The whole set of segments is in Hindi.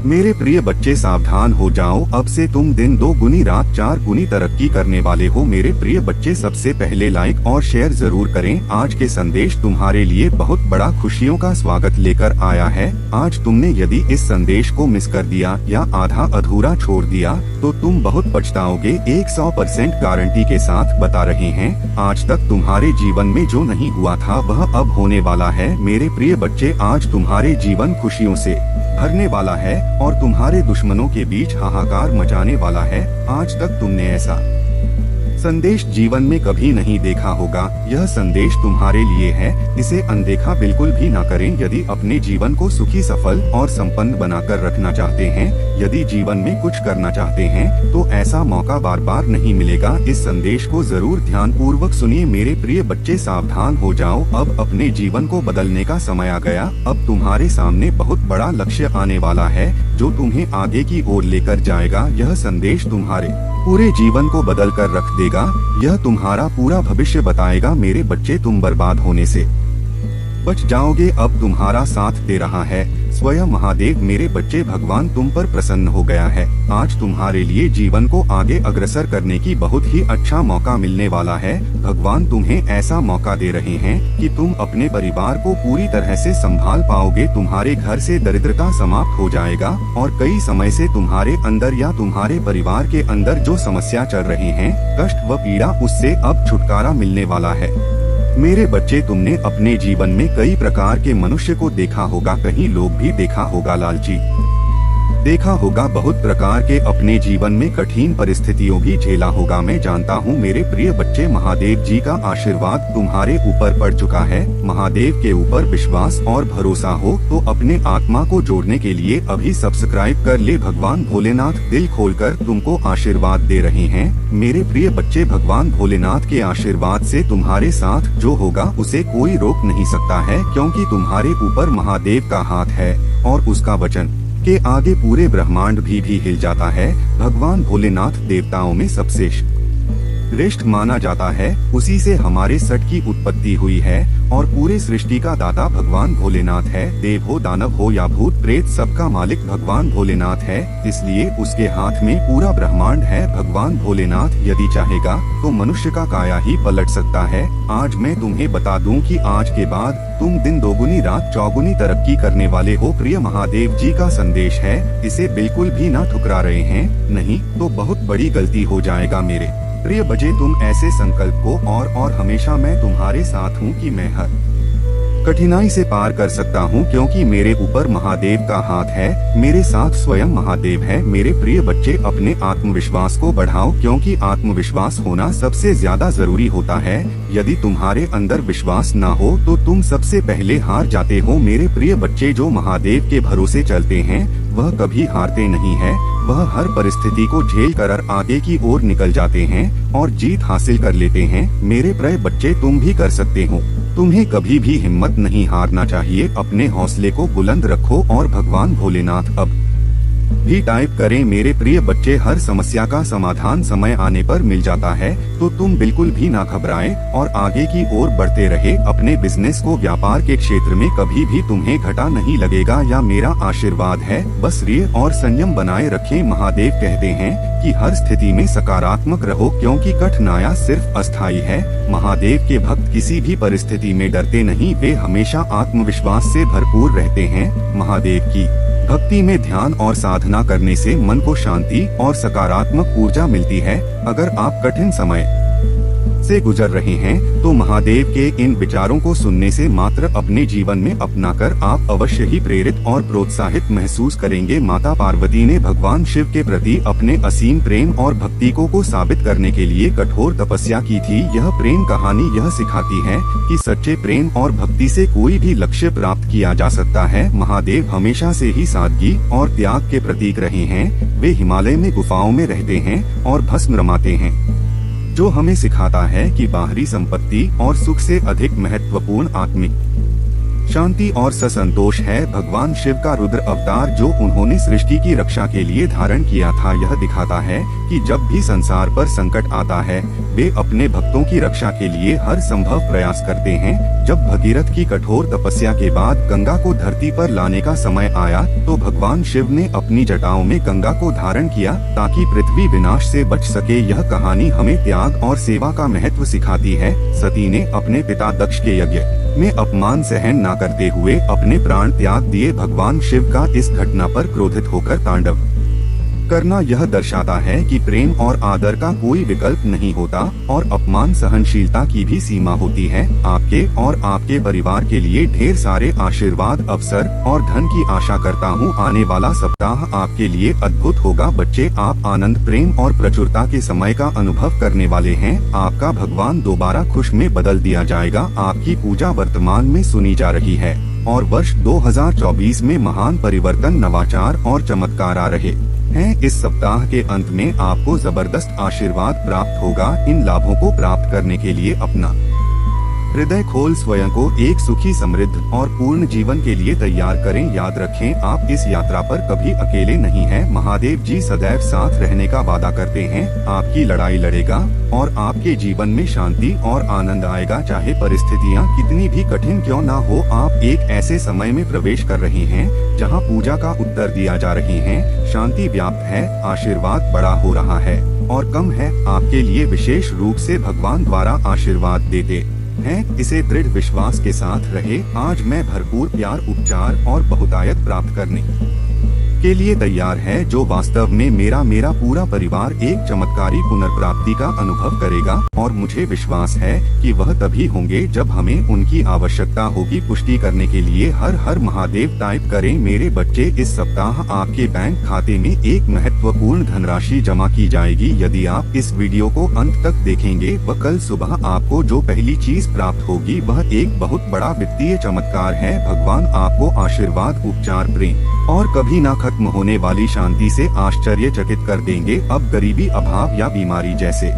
मेरे प्रिय बच्चे सावधान हो जाओ, अब से तुम दिन 2 गुनी रात 4 गुनी तरक्की करने वाले हो। मेरे प्रिय बच्चे सबसे पहले लाइक और शेयर जरूर करें। आज के संदेश तुम्हारे लिए बहुत बड़ा खुशियों का स्वागत लेकर आया है। आज तुमने यदि इस संदेश को मिस कर दिया या आधा अधूरा छोड़ दिया तो तुम बहुत पछताओगे। 100% गारंटी के साथ बता रहे हैं, आज तक तुम्हारे जीवन में जो नहीं हुआ था वह अब होने वाला है। मेरे प्रिय बच्चे, आज तुम्हारे जीवन खुशियों से भरने वाला है और तुम्हारे दुश्मनों के बीच हाहाकार मचाने वाला है। आज तक तुमने ऐसा संदेश जीवन में कभी नहीं देखा होगा। यह संदेश तुम्हारे लिए है, इसे अनदेखा बिल्कुल भी ना करें। यदि अपने जीवन को सुखी, सफल और संपन्न बनाकर रखना चाहते हैं, यदि जीवन में कुछ करना चाहते हैं, तो ऐसा मौका बार बार नहीं मिलेगा। इस संदेश को जरूर ध्यान पूर्वक सुनिए। मेरे प्रिय बच्चे सावधान हो जाओ, अब अपने जीवन को बदलने का समय आ गया। अब तुम्हारे सामने बहुत बड़ा लक्ष्य आने वाला है जो तुम्हें आगे की ओर लेकर जाएगा। यह संदेश तुम्हारे पूरे जीवन को बदल कर रख देगा। यह तुम्हारा पूरा भविष्य बताएगा। मेरे बच्चे, तुम बर्बाद होने से बच जाओगे। अब तुम्हारा साथ दे रहा है स्वयं महादेव। मेरे बच्चे, भगवान तुम पर प्रसन्न हो गया है। आज तुम्हारे लिए जीवन को आगे अग्रसर करने की बहुत ही अच्छा मौका मिलने वाला है। भगवान तुम्हें ऐसा मौका दे रहे हैं कि तुम अपने परिवार को पूरी तरह से संभाल पाओगे। तुम्हारे घर से दरिद्रता समाप्त हो जाएगा और कई समय से तुम्हारे अंदर या तुम्हारे परिवार के अंदर जो समस्या चल रही है, कष्ट व पीड़ा, उससे अब छुटकारा मिलने वाला है। मेरे बच्चे, तुमने अपने जीवन में कई प्रकार के मनुष्य को देखा होगा, कहीं लोग भी देखा होगा लालची, देखा होगा बहुत प्रकार के। अपने जीवन में कठिन परिस्थितियों भी झेला होगा। मैं जानता हूँ मेरे प्रिय बच्चे, महादेव जी का आशीर्वाद तुम्हारे ऊपर पड़ चुका है। महादेव के ऊपर विश्वास और भरोसा हो तो अपने आत्मा को जोड़ने के लिए अभी सब्सक्राइब कर ले। भगवान भोलेनाथ दिल खोलकर तुमको आशीर्वाद दे रहे हैं। मेरे प्रिय बच्चे, भगवान भोलेनाथ के आशीर्वाद से तुम्हारे साथ जो होगा उसे कोई रोक नहीं सकता है, क्योंकि तुम्हारे ऊपर महादेव का हाथ है और उसका वचन के आगे पूरे ब्रह्मांड भी हिल जाता है। भगवान भोलेनाथ देवताओं में सबसे श्रेष्ठ माना जाता है। उसी से हमारे सट की उत्पत्ति हुई है और पूरे सृष्टि का दाता भगवान भोलेनाथ है। देव हो, दानव हो या भूत प्रेत, सबका मालिक भगवान भोलेनाथ है। इसलिए उसके हाथ में पूरा ब्रह्मांड है। भगवान भोलेनाथ यदि चाहेगा तो मनुष्य का काया ही पलट सकता है। आज मैं तुम्हें बता दूं कि आज के बाद तुम दिन 2 गुनी रात 4 गुनी तरक्की करने वाले हो। प्रिय महादेव जी का संदेश है, इसे बिल्कुल भी ना ठुकरा रहे हैं, नहीं तो बहुत बड़ी गलती हो जाएगा। मेरे प्रिय बच्चे, तुम ऐसे संकल्प को और हमेशा मैं तुम्हारे साथ हूँ कि मैं हर कठिनाई से पार कर सकता हूँ, क्योंकि मेरे ऊपर महादेव का हाथ है। मेरे साथ स्वयं महादेव है। मेरे प्रिय बच्चे, अपने आत्मविश्वास को बढ़ाओ, क्योंकि आत्मविश्वास होना सबसे ज्यादा जरूरी होता है। यदि तुम्हारे अंदर विश्वास ना हो तो तुम सबसे पहले हार जाते हो। मेरे प्रिय बच्चे, जो महादेव के भरोसे चलते हैं वह कभी हारते नहीं है। वह हर परिस्थिति को झेल कर आगे की ओर निकल जाते हैं और जीत हासिल कर लेते हैं। मेरे प्रिय बच्चे, तुम भी कर सकते हो। तुम्हें कभी भी हिम्मत नहीं हारना चाहिए। अपने हौसले को बुलंद रखो और भगवान भोलेनाथ अब भी टाइप करें। मेरे प्रिय बच्चे, हर समस्या का समाधान समय आने पर मिल जाता है, तो तुम बिल्कुल भी ना घबराएं और आगे की ओर बढ़ते रहे। अपने बिजनेस को, व्यापार के क्षेत्र में कभी भी तुम्हें घाटा नहीं लगेगा, या मेरा आशीर्वाद है। बस धैर्य और संयम बनाए रखें। महादेव कहते हैं कि हर स्थिति में सकारात्मक रहो, क्योंकि कठिनाइयां सिर्फ अस्थायी है। महादेव के भक्त किसी भी परिस्थिति में डरते नहीं, वे हमेशा आत्मविश्वास से भरपूर रहते हैं। महादेव की भक्ति में ध्यान और साधना करने से मन को शांति और सकारात्मक ऊर्जा मिलती है। अगर आप कठिन समय से गुजर रहे हैं तो महादेव के इन विचारों को सुनने से मात्र अपने जीवन में अपनाकर आप अवश्य ही प्रेरित और प्रोत्साहित महसूस करेंगे। माता पार्वती ने भगवान शिव के प्रति अपने असीम प्रेम और भक्ति को साबित करने के लिए कठोर तपस्या की थी। यह प्रेम कहानी यह सिखाती है कि सच्चे प्रेम और भक्ति से कोई भी लक्ष्य प्राप्त किया जा सकता है। महादेव हमेशा से ही सादगी और त्याग के प्रतीक रहे हैं। वे हिमालय में गुफाओं में रहते हैं और भस्म रमाते हैं, जो हमें सिखाता है कि बाहरी संपत्ति और सुख से अधिक महत्वपूर्ण आत्मिक शांति और ससंतोष है भगवान शिव का रुद्र अवतार जो उन्होंने सृष्टि की रक्षा के लिए धारण किया था। यह दिखाता है कि जब भी संसार पर संकट आता है वे अपने भक्तों की रक्षा के लिए हर संभव प्रयास करते हैं। जब भगीरथ की कठोर तपस्या के बाद गंगा को धरती पर लाने का समय आया तो भगवान शिव ने अपनी जटाओं में गंगा को धारण किया ताकि पृथ्वी विनाश से बच सके। यह कहानी हमें त्याग और सेवा का महत्व सिखाती है। सती ने अपने पिता दक्ष के यज्ञ में अपमान सहन न करते हुए अपने प्राण त्याग दिए। भगवान शिव का इस घटना पर क्रोधित होकर तांडव करना यह दर्शाता है कि प्रेम और आदर का कोई विकल्प नहीं होता और अपमान सहनशीलता की भी सीमा होती है। आपके और आपके परिवार के लिए ढेर सारे आशीर्वाद, अवसर और धन की आशा करता हूँ। आने वाला सप्ताह आपके लिए अद्भुत होगा। बच्चे, आप आनंद, प्रेम और प्रचुरता के समय का अनुभव करने वाले हैं। आपका भगवान दोबारा खुश में बदल दिया जाएगा। आपकी पूजा वर्तमान में सुनी जा रही है और वर्ष 2024 में महान परिवर्तन, नवाचार और चमत्कार आ रहे हैं। इस सप्ताह के अंत में आपको जबरदस्त आशीर्वाद प्राप्त होगा। इन लाभों को प्राप्त करने के लिए अपना हृदय खोल स्वयं को एक सुखी, समृद्ध और पूर्ण जीवन के लिए तैयार करें। याद रखें, आप इस यात्रा पर कभी अकेले नहीं हैं। महादेव जी सदैव साथ रहने का वादा करते हैं। आपकी लड़ाई लड़ेगा और आपके जीवन में शांति और आनंद आएगा। चाहे परिस्थितियां कितनी भी कठिन क्यों ना हो, आप एक ऐसे समय में प्रवेश कर रहे हैं जहां पूजा का उत्तर दिया जा रही है। शांति व्याप्त है, आशीर्वाद बड़ा हो रहा है और कम है। आपके लिए विशेष रूप से भगवान द्वारा आशीर्वाद देते हैं। इसे दृढ़ विश्वास के साथ रहे। आज मैं भरपूर प्यार, उपचार और बहुतायत प्राप्त करने के लिए तैयार है, जो वास्तव में मेरा पूरा परिवार एक चमत्कारी पुनर्प्राप्ति का अनुभव करेगा और मुझे विश्वास है कि वह तभी होंगे जब हमें उनकी आवश्यकता होगी। पुष्टि करने के लिए हर हर महादेव टाइप करें। मेरे बच्चे, इस सप्ताह आपके बैंक खाते में एक महत्वपूर्ण धनराशि जमा की जाएगी। यदि आप इस वीडियो को अंत तक देखेंगे व कल सुबह आपको जो पहली चीज प्राप्त होगी वह एक बहुत बड़ा वित्तीय चमत्कार है। भगवान आपको आशीर्वाद, उपचार, प्रेम और कभी ना खत्म होने वाली शांति से आश्चर्यचकित कर देंगे। अब गरीबी, अभाव या बीमारी जैसे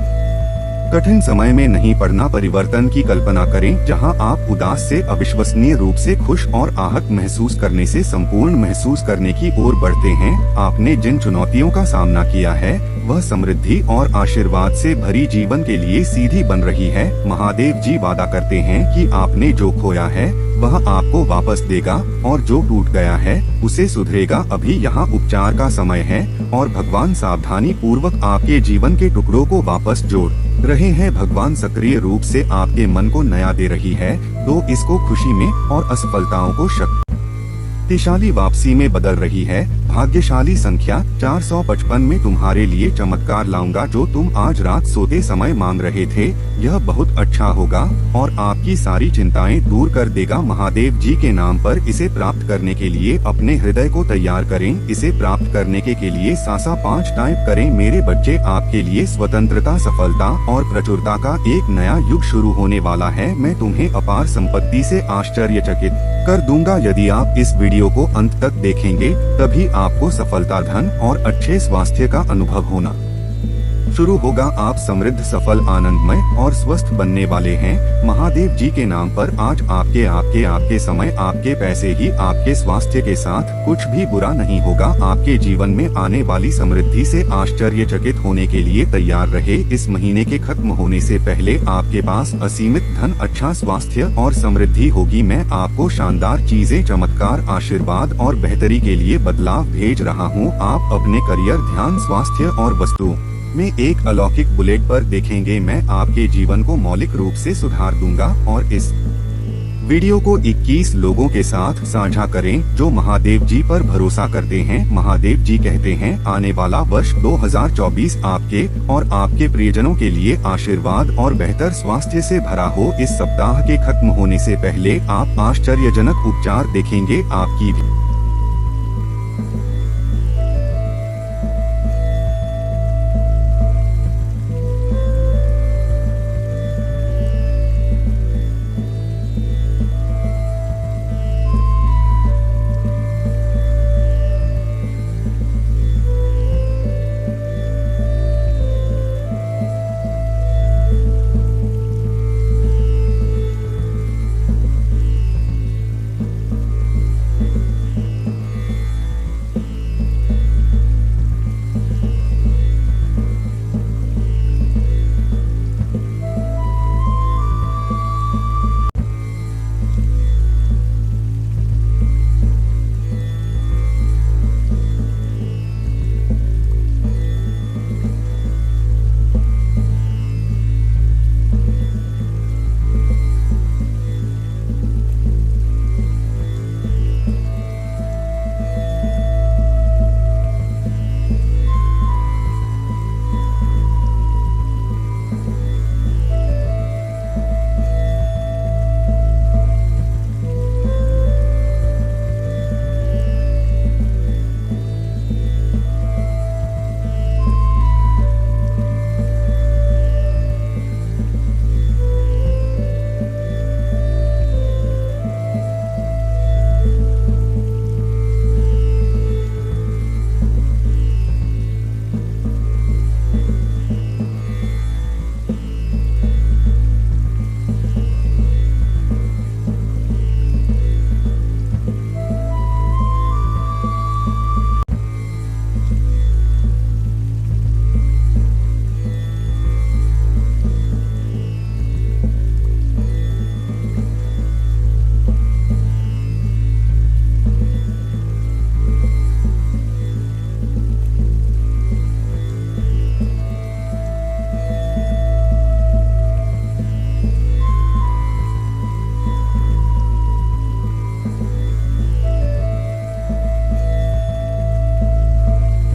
कठिन समय में नहीं पड़ना। परिवर्तन की कल्पना करें जहां आप उदास से अविश्वसनीय रूप से खुश और आहत महसूस करने से संपूर्ण महसूस करने की ओर बढ़ते हैं। आपने जिन चुनौतियों का सामना किया है वह समृद्धि और आशीर्वाद से भरी जीवन के लिए सीधी बन रही है। महादेव जी वादा करते हैं कि आपने जो खोया है वह आपको वापस देगा और जो टूट गया है उसे सुधरेगा। अभी यहाँ उपचार का समय है और भगवान सावधानी पूर्वक आपके जीवन के टुकड़ों को वापस जोड़ रहे हैं। भगवान सक्रिय रूप से आपके मन को नया दे रही है, तो इसको खुशी में और असफलताओं को शक्तिशाली वापसी में बदल रही है। भाग्यशाली संख्या 455 में तुम्हारे लिए चमत्कार लाऊंगा जो तुम आज रात सोते समय मांग रहे थे। यह बहुत अच्छा होगा और आपकी सारी चिंताएं दूर कर देगा। महादेव जी के नाम पर इसे प्राप्त करने के लिए अपने हृदय को तैयार करें। इसे प्राप्त करने के लिए सासा 5 टाइप करें। मेरे बच्चे, आपके लिए स्वतंत्रता, सफलता और प्रचुरता का एक नया युग शुरू होने वाला है। मैं तुम्हें अपार संपत्ति से आश्चर्यचकित कर दूंगा। यदि आप इस वीडियो को अंत तक देखेंगे तभी आपको सफलता, धन और अच्छे स्वास्थ्य का अनुभव होना शुरू होगा। आप समृद्ध, सफल, आनंदमय और स्वस्थ बनने वाले हैं। महादेव जी के नाम पर आज आपके समय, आपके पैसे ही आपके स्वास्थ्य के साथ कुछ भी बुरा नहीं होगा। आपके जीवन में आने वाली समृद्धि से आश्चर्यचकित होने के लिए तैयार रहे। इस महीने के खत्म होने से पहले आपके पास असीमित धन, अच्छा स्वास्थ्य और समृद्धि होगी। मैं आपको शानदार चीजें, चमत्कार, आशीर्वाद और बेहतरी के लिए बदलाव भेज रहा हूँ। आप अपने करियर, ध्यान, स्वास्थ्य और वस्तुओं में एक अलौकिक बुलेट पर देखेंगे। मैं आपके जीवन को मौलिक रूप से सुधार दूंगा और इस वीडियो को 21 लोगों के साथ साझा करें जो महादेव जी पर भरोसा करते हैं। महादेव जी कहते हैं, आने वाला वर्ष 2024 आपके और आपके प्रियजनों के लिए आशीर्वाद और बेहतर स्वास्थ्य से भरा हो। इस सप्ताह के खत्म होने से पहले आप आश्चर्यजनक उपचार देखेंगे। आपकी भी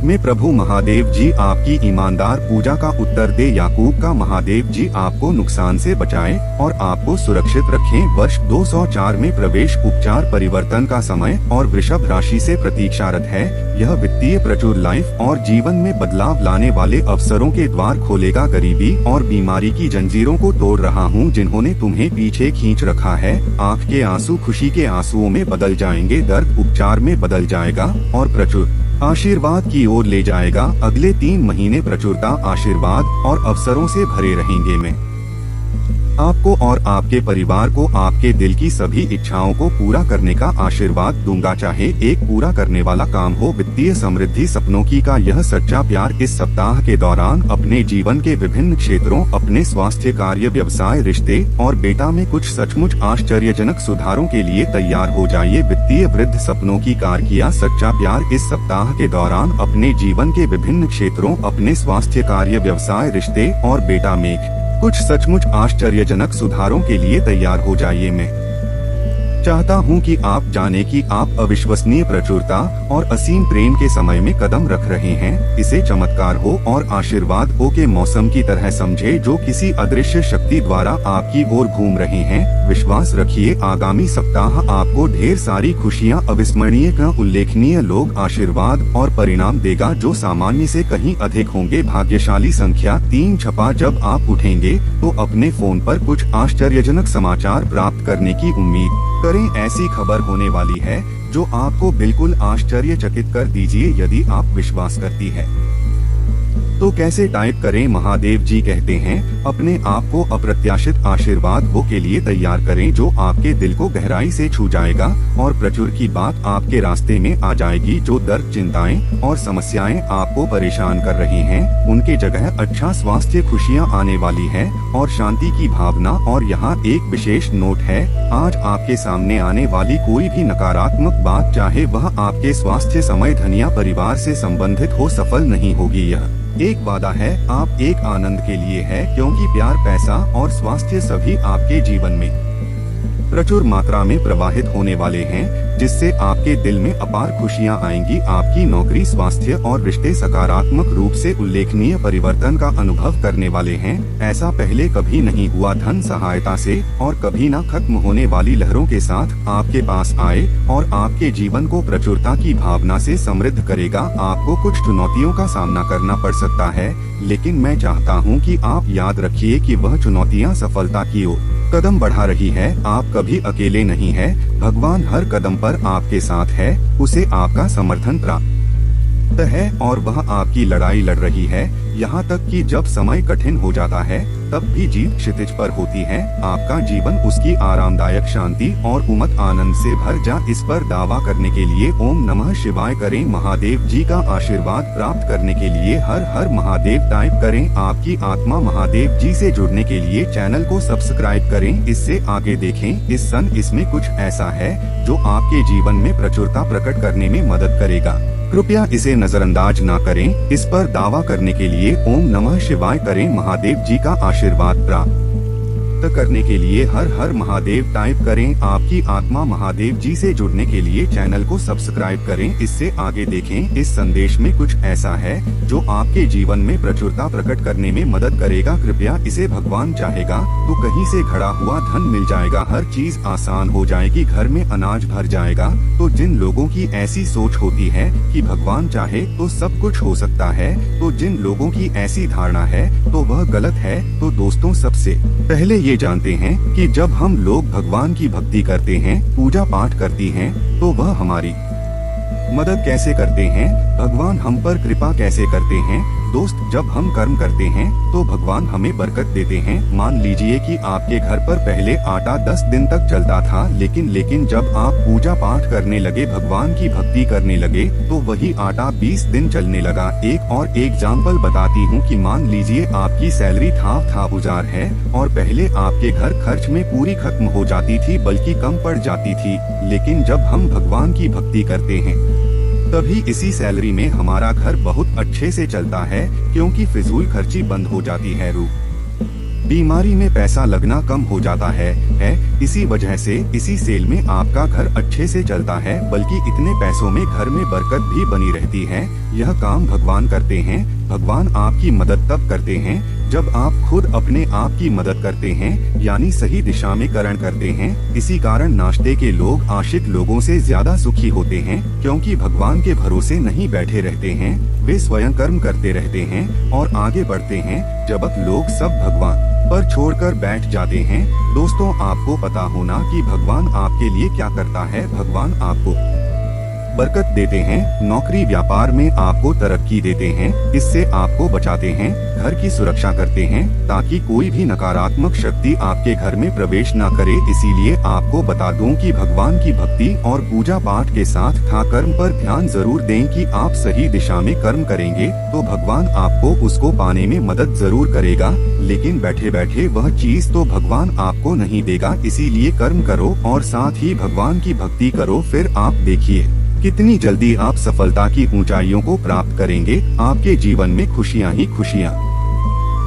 में प्रभु महादेव जी आपकी ईमानदार पूजा का उत्तर दे। याकूब का महादेव जी आपको नुकसान से बचाए और आपको सुरक्षित रखें। वर्ष 204 में प्रवेश उपचार परिवर्तन का समय और वृषभ राशि से प्रतीक्षारत है। यह वित्तीय प्रचुर लाइफ और जीवन में बदलाव लाने वाले अवसरों के द्वार खोलेगा। गरीबी और बीमारी की जंजीरों को तोड़ रहा हूँ जिन्होंने तुम्हें पीछे खींच रखा है। आँख के आंसू खुशी के आंसुओं में बदल जाएंगे, दर्द उपचार में बदल जाएगा और प्रचुर आशीर्वाद की ओर ले जाएगा। अगले 3 महीने प्रचुरता, आशीर्वाद और अवसरों से भरे रहेंगे। मैं आपको और आपके परिवार को आपके दिल की सभी इच्छाओं को पूरा करने का आशीर्वाद दूंगा, चाहे एक पूरा करने वाला काम हो। वित्तीय समृद्धि सपनों की का यह सच्चा प्यार इस सप्ताह के दौरान अपने जीवन के विभिन्न क्षेत्रों, अपने स्वास्थ्य, कार्य, व्यवसाय, रिश्ते और बेटा में कुछ सचमुच आश्चर्यजनक सुधारों के लिए तैयार हो जाइए। वित्तीय वृद्ध सपनों की कार किया सच्चा प्यार इस सप्ताह के दौरान अपने जीवन के विभिन्न क्षेत्रों, अपने स्वास्थ्य, कार्य, व्यवसाय, रिश्ते और बेटा में कुछ सचमुच आश्चर्यजनक सुधारों के लिए तैयार हो जाइए। मैं चाहता हूं कि आप जाने कि आप अविश्वसनीय प्रचुरता और असीम प्रेम के समय में कदम रख रहे हैं। इसे चमत्कार हो और आशीर्वाद हो के मौसम की तरह समझे जो किसी अदृश्य शक्ति द्वारा आपकी ओर घूम रहे हैं। विश्वास रखिए, आगामी सप्ताह आपको ढेर सारी खुशियां, अविस्मरणीय का उल्लेखनीय लोग, आशीर्वाद और परिणाम देगा जो सामान्य से कहीं अधिक होंगे। भाग्यशाली संख्या 3 छपा। जब आप उठेंगे तो अपने फोन पर कुछ आश्चर्यजनक समाचार प्राप्त करने की उम्मीद करें। ऐसी खबर होने वाली है जो आपको बिल्कुल आश्चर्यचकित कर दीजिए। यदि आप विश्वास करती है तो कैसे टाइप करें। महादेव जी कहते हैं अपने आप को अप्रत्याशित आशीर्वाद वो के लिए तैयार करें जो आपके दिल को गहराई से छू जाएगा और प्रचुर की बात आपके रास्ते में आ जाएगी। जो दर्द, चिंताएं और समस्याएं आपको परेशान कर रही हैं, उनके जगह अच्छा स्वास्थ्य, खुशियां आने वाली है और शांति की भावना। और यहाँ एक विशेष नोट है, आज आपके सामने आने वाली कोई भी नकारात्मक बात, चाहे वह आपके स्वास्थ्य, समय, धनिया, परिवार से संबंधित हो, सफल नहीं होगी। यह एक वादा है, आप एक आनंद के लिए है, क्योंकि प्यार, पैसा और स्वास्थ्य सभी आपके जीवन में प्रचुर मात्रा में प्रवाहित होने वाले हैं, जिससे आपके दिल में अपार खुशियां आएंगी। आपकी नौकरी, स्वास्थ्य और रिश्ते सकारात्मक रूप से उल्लेखनीय परिवर्तन का अनुभव करने वाले हैं। ऐसा पहले कभी नहीं हुआ। धन सहायता से और कभी न खत्म होने वाली लहरों के साथ आपके पास आए और आपके जीवन को प्रचुरता की भावना से समृद्ध करेगा। आपको कुछ चुनौतियों का सामना करना पड़ सकता है, लेकिन मैं चाहता हूं कि आप याद रखिए कि वह चुनौतियां सफलता की ओर कदम बढ़ा रही है। आप कभी अकेले नहीं है, भगवान हर कदम पर आपके साथ है। उसे आपका समर्थन प्राप्त है और वह आपकी लड़ाई लड़ रही है। यहाँ तक कि जब समय कठिन हो जाता है तब भी जीत क्षितिज पर होती है। आपका जीवन उसकी आरामदायक शांति और उमद आनंद से भर जा, इस पर दावा करने के लिए ओम नमः शिवाय करें। महादेव जी का आशीर्वाद प्राप्त करने के लिए हर हर महादेव टाइप करें। आपकी आत्मा महादेव जी से जुड़ने के लिए चैनल को सब्सक्राइब करें। इससे आगे देखें। इस सन इसमें कुछ ऐसा है जो आपके जीवन में प्रचुरता प्रकट करने में मदद करेगा। कृपया इसे नजरअंदाज ना करें। इस पर दावा करने के लिए ओम नमः शिवाय करें। महादेव जी का आशीर्वाद प्राप्त करने के लिए हर हर महादेव टाइप करें। आपकी आत्मा महादेव जी से जुड़ने के लिए चैनल को सब्सक्राइब करें। इससे आगे देखें। इस संदेश में कुछ ऐसा है जो आपके जीवन में प्रचुरता प्रकट करने में मदद करेगा। कृपया इसे, भगवान चाहेगा तो कहीं से घड़ा हुआ धन मिल जाएगा। हर चीज आसान हो जाएगी। घर में अनाज भर जाएगा। तो जिन लोगों की ऐसी सोच होती है कि भगवान चाहे तो सब कुछ हो सकता है, तो जिन लोगों की ऐसी धारणा है तो वह गलत है। तो दोस्तों, सबसे पहले ये जानते हैं कि जब हम लोग भगवान की भक्ति करते हैं, पूजा पाठ करती हैं, तो वह हमारी मदद कैसे करते हैं, भगवान हम पर कृपा कैसे करते हैं। दोस्त, जब हम कर्म करते हैं तो भगवान हमें बरकत देते हैं। मान लीजिए कि आपके घर पर पहले आटा 10 दिन तक चलता था, लेकिन जब आप पूजा पाठ करने लगे, भगवान की भक्ति करने लगे, तो वही आटा 20 दिन चलने लगा। एक और एग्जाम्पल बताती हूँ कि मान लीजिए आपकी सैलरी था उजार है और पहले आपके घर खर्च में पूरी खत्म हो जाती थी, बल्कि कम पड़ जाती थी। लेकिन जब हम भगवान की भक्ति करते हैं तभी इसी सैलरी में हमारा घर बहुत अच्छे से चलता है, क्योंकि फिजूल खर्ची बंद हो जाती है। बीमारी में पैसा लगना कम हो जाता है। इसी वजह से इसी सेल में आपका घर अच्छे से चलता है, बल्कि इतने पैसों में घर में बरकत भी बनी रहती है। यह काम भगवान करते हैं। भगवान आपकी मदद तब करते हैं जब आप खुद अपने आप की मदद करते हैं, यानी सही दिशा में कर्म करते हैं। इसी कारण नाश्ते के लोग आशिक लोगों से ज्यादा सुखी होते हैं, क्योंकि भगवान के भरोसे नहीं बैठे रहते हैं, वे स्वयं कर्म करते रहते हैं और आगे बढ़ते हैं। जब लोग सब भगवान पर छोड़कर बैठ जाते हैं। दोस्तों, आपको पता होना कि भगवान आपके लिए क्या करता है। भगवान आपको बरकत देते हैं, नौकरी व्यापार में आपको तरक्की देते हैं, इससे आपको बचाते हैं, घर की सुरक्षा करते हैं ताकि कोई भी नकारात्मक शक्ति आपके घर में प्रवेश न करे। इसीलिए आपको बता दूं कि भगवान की भक्ति और पूजा पाठ के साथ कर्म पर ध्यान जरूर दें कि आप सही दिशा में कर्म करेंगे तो भगवान आपको उसको पाने में मदद जरूर करेगा। लेकिन बैठे बैठे वह चीज तो भगवान आपको नहीं देगा। इसीलिए कर्म करो और साथ ही भगवान की भक्ति करो, फिर आप देखिए कितनी जल्दी आप सफलता की ऊंचाइयों को प्राप्त करेंगे। आपके जीवन में खुशियां ही खुशियां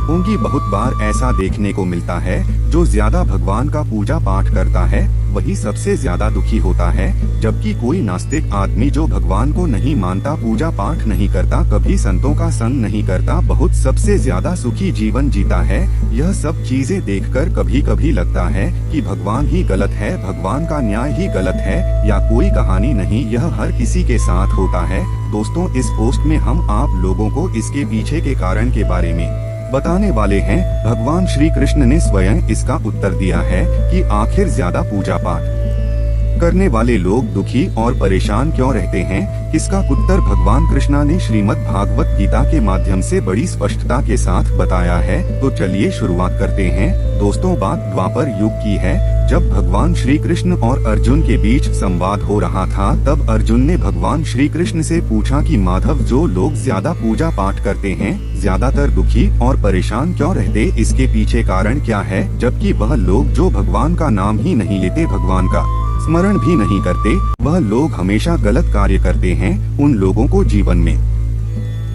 होंगी। बहुत बार ऐसा देखने को मिलता है, जो ज्यादा भगवान का पूजा पाठ करता है वही सबसे ज्यादा दुखी होता है, जबकि कोई नास्तिक आदमी जो भगवान को नहीं मानता, पूजा पाठ नहीं करता, कभी संतों का संग नहीं करता, बहुत सबसे ज्यादा सुखी जीवन जीता है। यह सब चीजें देखकर कभी कभी लगता है कि भगवान ही गलत है, भगवान का न्याय ही गलत है, या कोई कहानी नहीं, यह हर किसी के साथ होता है। दोस्तों, इस पोस्ट में हम आप लोगों को इसके पीछे के कारण के बारे में बताने वाले हैं। भगवान श्री कृष्ण ने स्वयं इसका उत्तर दिया है कि आखिर ज्यादा पूजा पाठ करने वाले लोग दुखी और परेशान क्यों रहते हैं। इसका उत्तर भगवान कृष्णा ने श्रीमद् भागवत गीता के माध्यम से बड़ी स्पष्टता के साथ बताया है। तो चलिए शुरुआत करते हैं। दोस्तों, बात द्वापर युग की है, जब भगवान श्री कृष्ण और अर्जुन के बीच संवाद हो रहा था। तब अर्जुन ने भगवान श्री कृष्ण से पूछा कि माधव, जो लोग ज्यादा पूजा पाठ करते हैं ज्यादातर दुखी और परेशान क्यों रहते, इसके पीछे कारण क्या है, जबकि वह लोग जो भगवान का नाम ही नहीं लेते, भगवान का स्मरण भी नहीं करते, वह लोग हमेशा गलत कार्य करते हैं, उन लोगों को जीवन में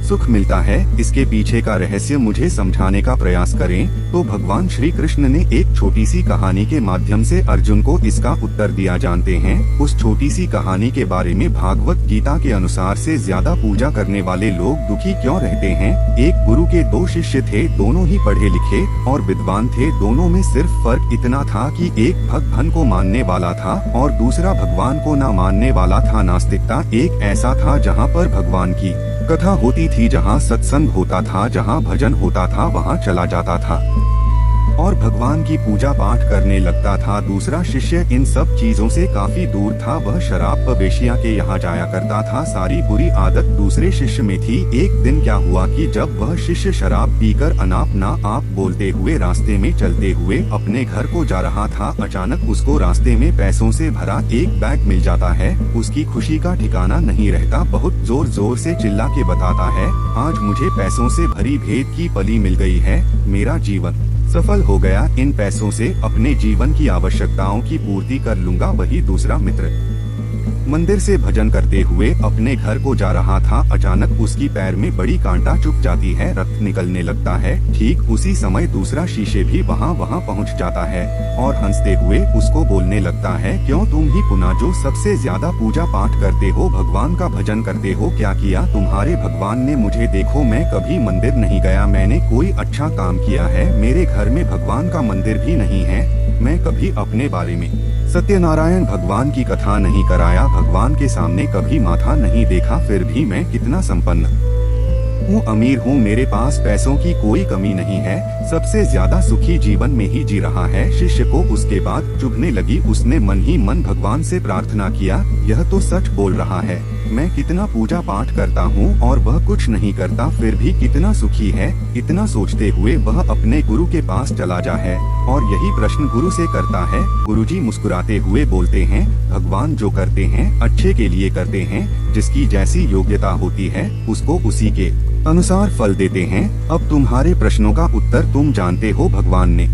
सुख मिलता है। इसके पीछे का रहस्य मुझे समझाने का प्रयास करें तो भगवान श्री कृष्ण ने एक छोटी सी कहानी के माध्यम से अर्जुन को इसका उत्तर दिया। जानते हैं उस छोटी सी कहानी के बारे में। भागवत गीता के अनुसार से ज्यादा पूजा करने वाले लोग दुखी क्यों रहते हैं। एक गुरु के दो शिष्य थे, दोनों ही पढ़े लिखे और विद्वान थे। दोनों में सिर्फ फर्क इतना था कि एक भगवान को मानने वाला था और दूसरा भगवान को न मानने वाला था। नास्तिकता एक ऐसा था जहाँ पर भगवान की कथा होती थी, जहाँ सत्संग होता था, जहाँ भजन होता था, वहाँ चला जाता था और भगवान की पूजा पाठ करने लगता था। दूसरा शिष्य इन सब चीजों से काफी दूर था, वह शराब व वेश्या के यहाँ जाया करता था। सारी बुरी आदत दूसरे शिष्य में थी। एक दिन क्या हुआ कि जब वह शिष्य शराब पीकर अनाप ना आप बोलते हुए रास्ते में चलते हुए अपने घर को जा रहा था, अचानक उसको रास्ते में पैसों से भरा एक बैग मिल जाता है। उसकी खुशी का ठिकाना नहीं रहता, बहुत जोर जोर से चिल्ला के बताता है, आज मुझे पैसों से भरी भेद की पली मिल गई है, मेरा जीवन सफल हो गया, इन पैसों से अपने जीवन की आवश्यकताओं की पूर्ति कर लूंगा। वही दूसरा मित्र मंदिर से भजन करते हुए अपने घर को जा रहा था, अचानक उसकी पैर में बड़ी कांटा चुभ जाती है, रक्त निकलने लगता है। ठीक उसी समय दूसरा शिष्य भी वहाँ पहुँच जाता है और हंसते हुए उसको बोलने लगता है, क्यों तुम ही पुनः जो सबसे ज्यादा पूजा पाठ करते हो, भगवान का भजन करते हो, क्या किया तुम्हारे भगवान ने। मुझे देखो, मैं कभी मंदिर नहीं गया, मैंने कोई अच्छा काम किया है, मेरे घर में भगवान का मंदिर भी नहीं है, मैं कभी अपने बारे में सत्यनारायण भगवान की कथा नहीं कराया, भगवान के सामने कभी माथा नहीं देखा, फिर भी मैं कितना संपन्न हूँ, अमीर हूँ, मेरे पास पैसों की कोई कमी नहीं है, सबसे ज्यादा सुखी जीवन में ही जी रहा है। शिष्य को उसके बाद चुभने लगी, उसने मन ही मन भगवान से प्रार्थना किया, यह तो सच बोल रहा है, मैं कितना पूजा पाठ करता हूँ और वह कुछ नहीं करता, फिर भी कितना सुखी है। इतना सोचते हुए वह अपने गुरु के पास चला जा है और यही प्रश्न गुरु से करता है। गुरुजी मुस्कुराते हुए बोलते हैं, भगवान जो करते हैं अच्छे के लिए करते हैं, जिसकी जैसी योग्यता होती है उसको उसी के अनुसार फल देते हैं। अब तुम्हारे प्रश्नों का उत्तर तुम जानते हो, भगवान ने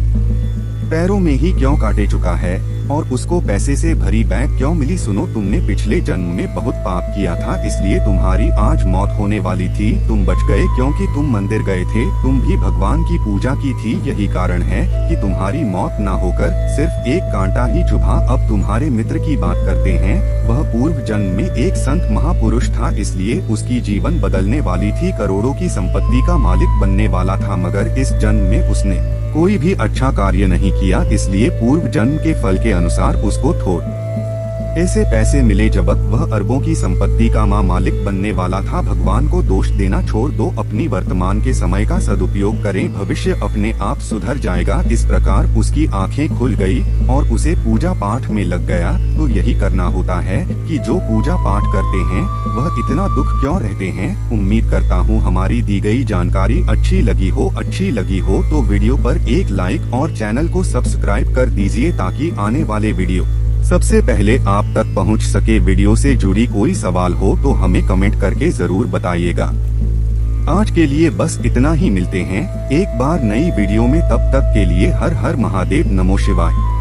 पैरों में ही क्यों काटे चुका है, और उसको पैसे से भरी बैग क्यों मिली? सुनो, तुमने पिछले जन्म में बहुत पाप किया था, इसलिए तुम्हारी आज मौत होने वाली थी। तुम बच गए क्योंकि तुम मंदिर गए थे, तुम भी भगवान की पूजा की थी। यही कारण है कि तुम्हारी मौत न होकर सिर्फ एक कांटा ही चुभा। अब तुम्हारे मित्र की बात करते हैं। वह पूर्व जन्म में एक संत महापुरुष था, इसलिए उसकी जीवन बदलने वाली थी। करोड़ों की संपत्ति का मालिक बनने वाला था, मगर इस जन्म में उसने कोई भी अच्छा कार्य नहीं किया, इसलिए पूर्व जन्म के फल के अनुसार उसको थोड़े ऐसे पैसे मिले। जब वह अरबों की संपत्ति का मालिक बनने वाला था। भगवान को दोष देना छोड़ दो, अपनी वर्तमान के समय का सदुपयोग करें, भविष्य अपने आप सुधर जाएगा। इस प्रकार उसकी आंखें खुल गई और उसे पूजा पाठ में लग गया। तो यही करना होता है कि जो पूजा पाठ करते हैं वह इतना दुख क्यों रहते हैं। उम्मीद करता हूँ हमारी दी गई जानकारी अच्छी लगी हो तो वीडियो पर एक लाइक और चैनल को सब्सक्राइब कर दीजिए, ताकि आने वाले वीडियो सबसे पहले आप तक पहुंच सके। वीडियो से जुड़ी कोई सवाल हो तो हमें कमेंट करके जरूर बताइएगा। आज के लिए बस इतना ही, मिलते हैं एक बार नई वीडियो में। तब तक के लिए हर हर महादेव, नमो शिवाय।